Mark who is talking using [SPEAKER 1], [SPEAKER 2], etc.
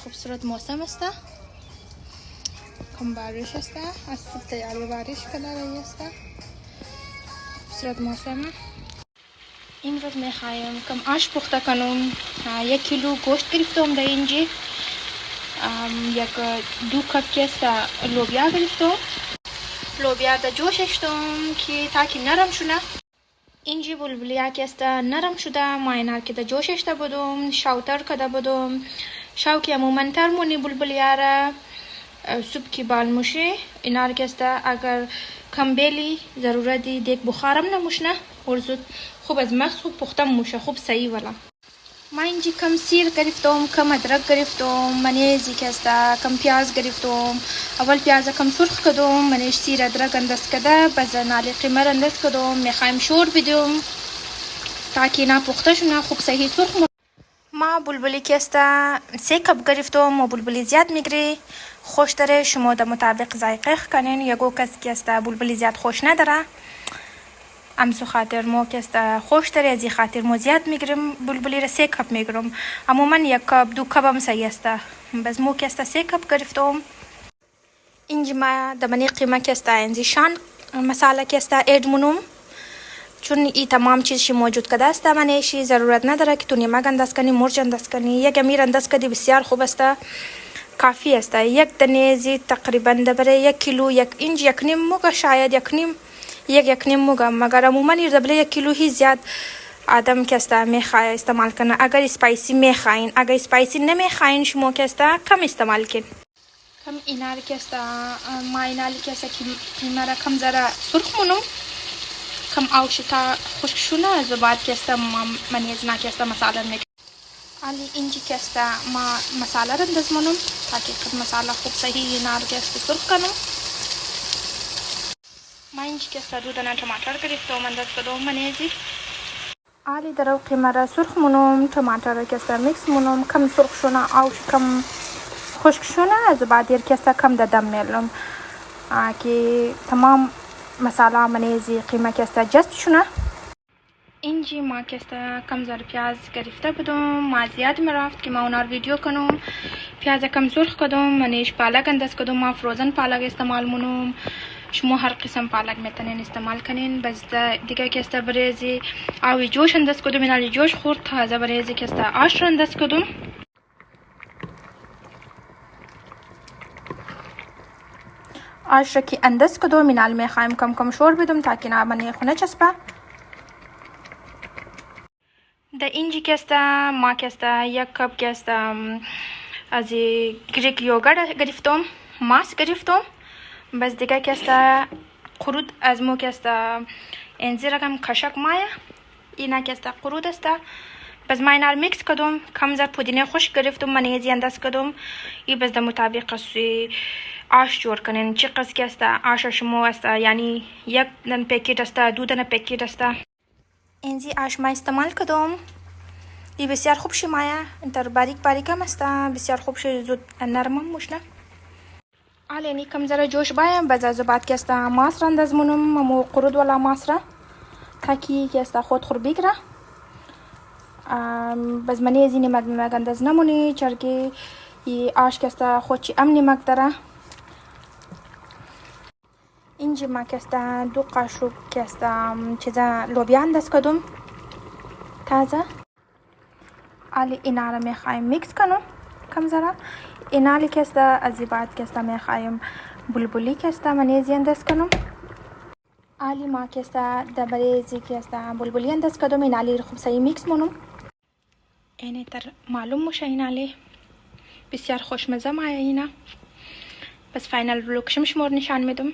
[SPEAKER 1] खूबसूरत मौसम است. कम बारिश است. از صبح تیاری بارش کنار است. खूबसूरत मौसम. امروز میخوایم کم آش پخته کنم. 1 کیلو گوشت گرفتم در اینجا. 2 کپ است لوبیا گرفتم. لوبیا در جوشش دادم که تا که نرم شونه. اینجا بلبلیا که است نرم شده. ما اینا که در جوشش دادم. شاوتر کده بودم. شاو که عموما ترمونی بلبلیا را سوپ کی بال موشه. اینا که است اگر کم بیلی ضرورتی دیگ بخارم نموشنه. اور زود خوب از مغز خوب پختم موشه. خوب صحیح والا. ما اینجا کم سیر گرفتم، کم ادرک گرفتم، منیزی که است، کم پیاز گرفتم. اول پیاز کم سرخ کردم، منیش سیر ادرک انداز کرده، باز نالی قیمه انداز کردم. میخوایم شور بدیم تا که اینا پخته شونه خوب صحیح سرخ. ما بلبلی که است 3 کپ گرفتم و بلبلی زیاد میگیری خوش داره. شما در مطابق ذائقه کنین. یگو کسی که است بلبلی زیاد خوش نداره. امسو خاطر مو که است خوش داره. ازی خاطر مو زیاد میگیرم بلبلی را 3 کپ میگیرم. عموما 1 کپ 2 کپ هم صحیح است. بس مو که است 3 کپ گرفتم. اینجا ما دمنی قیمه که است اینجا شان مساله که است اید منم. چون این تمام چیزش موجود کرده است. منیشی ضرورت نداره که تو نمک انداز کنی، مرچ انداز کنی. یک امیر انداز کردی بسیار خوب است. کافی است. 1 دانه زی تقریبا برای 1 کیلو اینج 1 نیم موگه شاید 1 نیم موگه. مگر عموما برای 1 کیلو هی زیاد آدم که است میخواه استعمال کنه. اگر اسپایسی میخواین، اگر اسپایسی نمیخواین شما که است کم استعمال کن. کم اینا که است ما اینا که است قیمه را کم ذره سرخ منم. کم آوشتا خشک شونه زباد که است منیز نا که است مساله میکنم. علی اینجا که است ما مساله را انداز منم تا که خود مساله خوب صحیح نار که است سرخ کنم. ما اینجا که است 2 دانه ټماټر گرفتم انداز کردم منیزی. علی در قیمه را سرخ منم. ټماټر که است میکس منم. کم سرخ شونه آوش کم خشک شونه زباد که است کم دادم میلم که تمام مساله منیزی قیمه که است جست شونه. اینجا ما که است کم زر پیاز گرفته بودم. ما زیاد میرفت که ما اونار ویدیو کنم. پیاز کم سرخ کردم. منیش پالک انداز کردم. ما فروزن پالک استعمال منم. شما هر قسم پالک میتونین استعمال کنین. بس دیگه که است بریزی آوی جوش انداز کردم. اینالی جوش خورد تازه بریزی که است آش را انداز کردم. آش را که انداز کردم اینال میخوایم کم کم شور بدم تا که نامنی خونه چسبه. در اینجا که است ما که است 1 کپ که است از گریک یوگرت گرفتم. ماست گرفتم. بس دیگه که است قرود از مو که است انزیر کم کشک مایه. اینا که است قرود است. بس ما اینا میکس کردم. کم زر پودینه خوش گرفتم. منیزی انداز کردم. ای بس در مطابق آش جور کنین. چی قصد که است آش شما است یعنی 1 دن پیکیت است 2 دن پیکیت است. اینجا آش ما استعمال کردم. ای بسیار خوب شمایه. انتر باریک باریک هم است. بسیار خوب شد زود نرم هم موشنه. آلینی کم ذره جوش بایم. باز از بعد که است ماس را انداز منم. مو قرود والا ماس را تا که است خود خور بگیره. باز منیزی نمک انداز نمونی چرکه ای آش که است خود چی ام نمک داره. اینجا ما که است 2 قاشق که است چیزا لوبیا انداز کردم تازه. آلی اینا را میخوایم میکس کنم کم ذره. اینالی که است از بعد که است میخوایم بلبلی که است منیزی انداز کنم. آلی ما که است در بریزی که است بلبلی انداز کردم. اینالی خوب صحیح میکس منم. اینه تر معلوم میشه اینالی بسیار خوشمزه مایه اینا. بس فاینال لوکشم شمار نشان میدم.